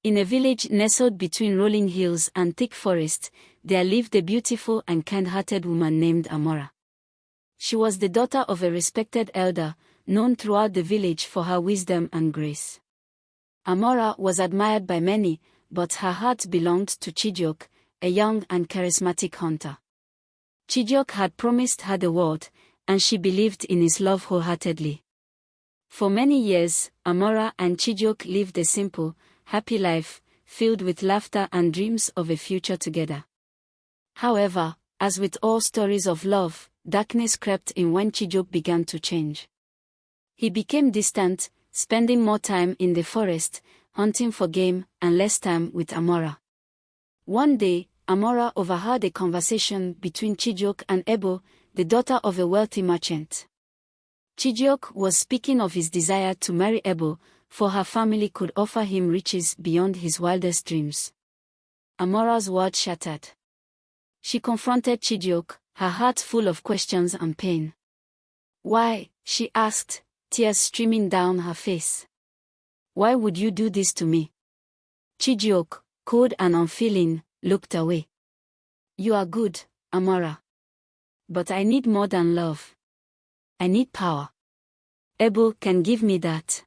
In a village nestled between rolling hills and thick forest, there lived a beautiful and kind-hearted woman named Amara. She was the daughter of a respected elder, known throughout the village for her wisdom and grace. Amara was admired by many, but her heart belonged to Chijioke, a young and charismatic hunter. Chijioke had promised her the world, and she believed in his love wholeheartedly. For many years, Amara and Chijioke lived a simple, happy life, filled with laughter and dreams of a future together. However, as with all stories of love, darkness crept in when Chijioke began to change. He became distant, spending more time in the forest, hunting for game, and less time with Amara. One day, Amara overheard a conversation between Chijioke and Ebo, the daughter of a wealthy merchant. Chijioke was speaking of his desire to marry Ebo, for her family could offer him riches beyond his wildest dreams. Amara's world shattered. She confronted Chijioke, her heart full of questions and pain. "Why?" she asked, tears streaming down her face. "Why would you do this to me?" Chijioke, cold and unfeeling, looked away. "You are good, Amara. But I need more than love. I need power. Ebo can give me that."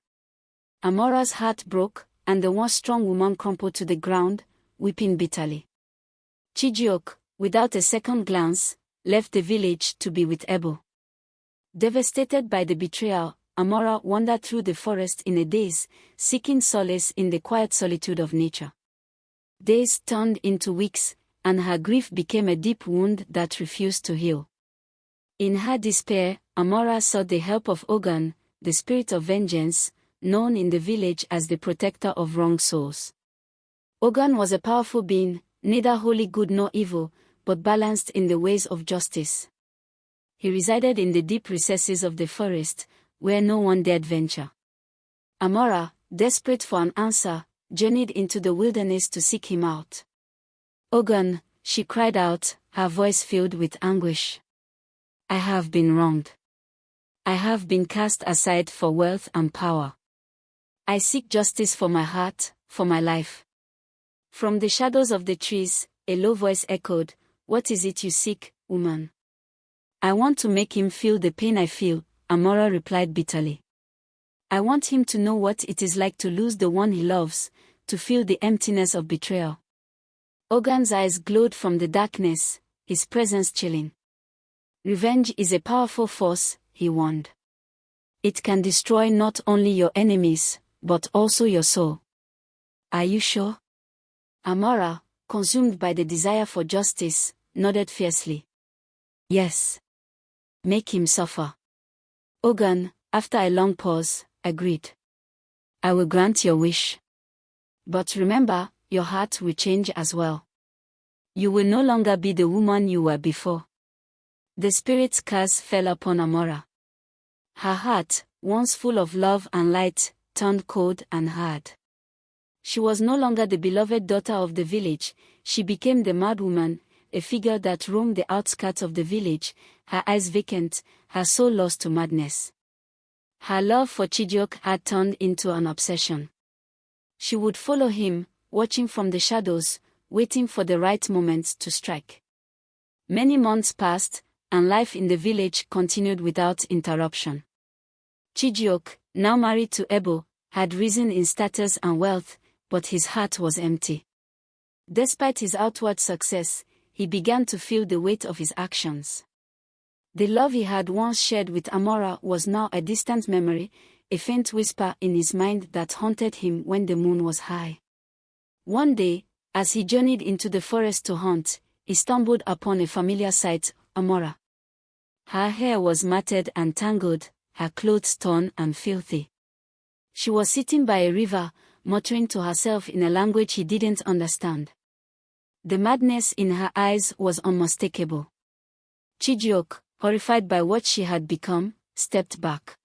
Amara's heart broke, and the once strong woman crumpled to the ground, weeping bitterly. Chijioke, without a second glance, left the village to be with Ebo. Devastated by the betrayal, Amara wandered through the forest in a daze, seeking solace in the quiet solitude of nature. Days turned into weeks, and her grief became a deep wound that refused to heal. In her despair, Amara sought the help of Ogun, the spirit of vengeance, known in the village as the protector of wronged souls. Ogun was a powerful being, neither wholly good nor evil, but balanced in the ways of justice. He resided in the deep recesses of the forest, where no one dared venture. Amara, desperate for an answer, journeyed into the wilderness to seek him out. "Ogun," she cried out, her voice filled with anguish. "I have been wronged. I have been cast aside for wealth and power. I seek justice for my heart, for my life." From the shadows of the trees, a low voice echoed, "What is it you seek, woman?" "I want to make him feel the pain I feel," Amara replied bitterly. "I want him to know what it is like to lose the one he loves, to feel the emptiness of betrayal." Ogun's eyes glowed from the darkness, his presence chilling. "Revenge is a powerful force," he warned. "It can destroy not only your enemies, but also your soul. Are you sure?" Amara, consumed by the desire for justice, nodded fiercely. "Yes. Make him suffer." Ogun, after a long pause, agreed. "I will grant your wish. But remember, your heart will change as well. You will no longer be the woman you were before." The spirit's curse fell upon Amara. Her heart, once full of love and light, turned cold and hard. She was no longer the beloved daughter of the village, she became the mad woman, a figure that roamed the outskirts of the village, her eyes vacant, her soul lost to madness. Her love for Chijioke had turned into an obsession. She would follow him, watching from the shadows, waiting for the right moment to strike. Many months passed, and life in the village continued without interruption. Chijioke, now married to Ebo, had risen in status and wealth, but his heart was empty. Despite his outward success, he began to feel the weight of his actions. The love he had once shared with Amara was now a distant memory, a faint whisper in his mind that haunted him when the moon was high. One day, as he journeyed into the forest to hunt, he stumbled upon a familiar sight, Amara. Her hair was matted and tangled, her clothes torn and filthy. She was sitting by a river, muttering to herself in a language he didn't understand. The madness in her eyes was unmistakable. Chijioke, horrified by what she had become, stepped back.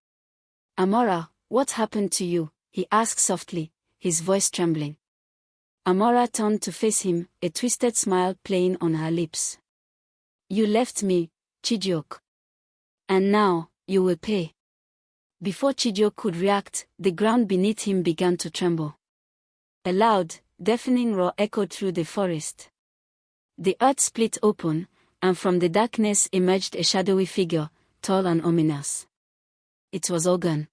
"Amara, what happened to you?" he asked softly, his voice trembling. Amara turned to face him, a twisted smile playing on her lips. "You left me, Chijioke. And now, you will pay." Before Chijioke could react, the ground beneath him began to tremble. A loud, deafening roar echoed through the forest. The earth split open, and from the darkness emerged a shadowy figure, tall and ominous. It was Ogun.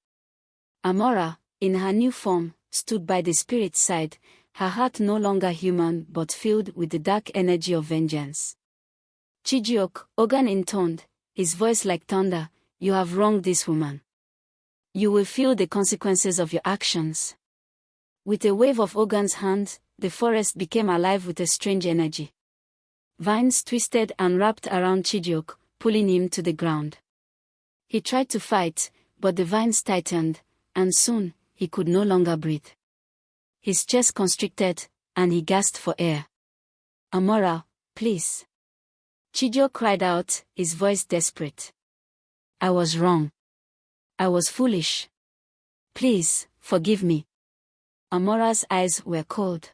Amara, in her new form, stood by the spirit's side, her heart no longer human but filled with the dark energy of vengeance. Chijiok, Ogun intoned, his voice like thunder, "You have wronged this woman. You will feel the consequences of your actions." With a wave of Ogun's hand, the forest became alive with a strange energy. Vines twisted and wrapped around Chijiok, pulling him to the ground. He tried to fight, but the vines tightened, and soon, he could no longer breathe. His chest constricted, and he gasped for air. "Amara, please." Chijiok cried out, his voice desperate. "I was wrong. I was foolish. Please, forgive me." Amara's eyes were cold.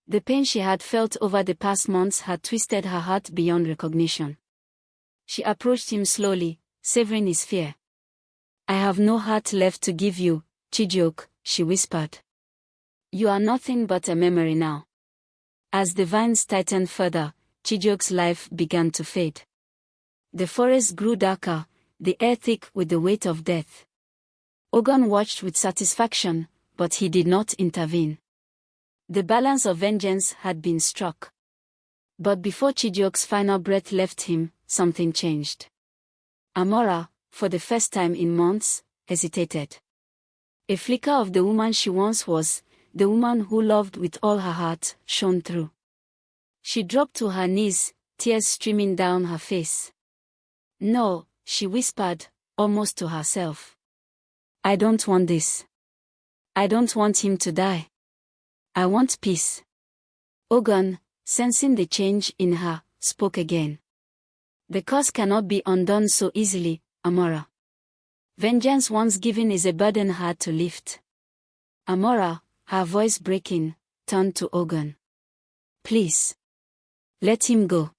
The pain she had felt over the past months had twisted her heart beyond recognition. She approached him slowly, savoring his fear. "I have no heart left to give you, Chijiok," she whispered. "You are nothing but a memory now." As the vines tightened further, Chijiok's life began to fade. The forest grew darker, the air thick with the weight of death. Ogun watched with satisfaction, but he did not intervene. The balance of vengeance had been struck. But before Chijiok's final breath left him, something changed. Amara, for the first time in months, hesitated. A flicker of the woman she once was, the woman who loved with all her heart, shone through. She dropped to her knees, tears streaming down her face. "No," she whispered, almost to herself. "I don't want this. I don't want him to die. I want peace." Ogun, sensing the change in her, spoke again. "The curse cannot be undone so easily, Amara. Vengeance once given is a burden hard to lift." Amara, her voice breaking, turned to Ogun. "Please. Let him go.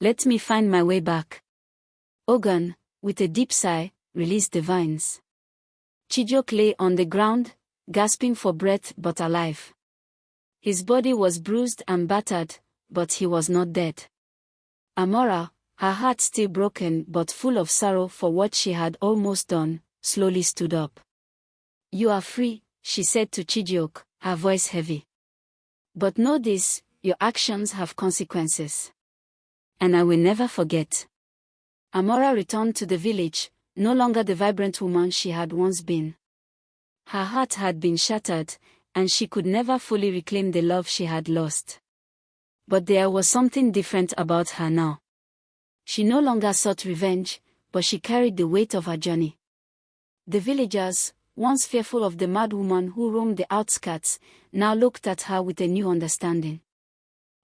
Let me find my way back." Ogun, with a deep sigh, released the vines. Chijiok lay on the ground, gasping for breath but alive. His body was bruised and battered, but he was not dead. Amara, her heart still broken but full of sorrow for what she had almost done, slowly stood up. "You are free," she said to Chijiok, her voice heavy. "But know this, your actions have consequences. And I will never forget." Amara returned to the village, no longer the vibrant woman she had once been. Her heart had been shattered, and she could never fully reclaim the love she had lost. But there was something different about her now. She no longer sought revenge, but she carried the weight of her journey. The villagers, once fearful of the mad woman who roamed the outskirts, now looked at her with a new understanding.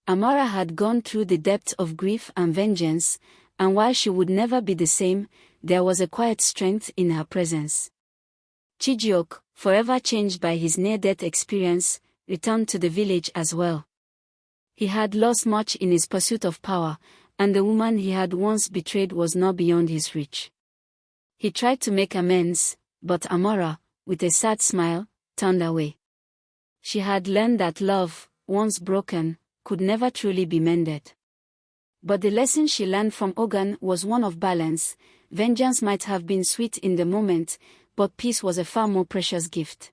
Amara had gone through the depth of grief and vengeance, and while she would never be the same, there was a quiet strength in her presence. Chijiok, forever changed by his near-death experience, returned to the village as well. He had lost much in his pursuit of power, and the woman he had once betrayed was now beyond his reach. He tried to make amends, but Amara, with a sad smile, turned away. She had learned that love, once broken, could never truly be mended. But the lesson she learned from Ogun was one of balance. Vengeance might have been sweet in the moment, but peace was a far more precious gift.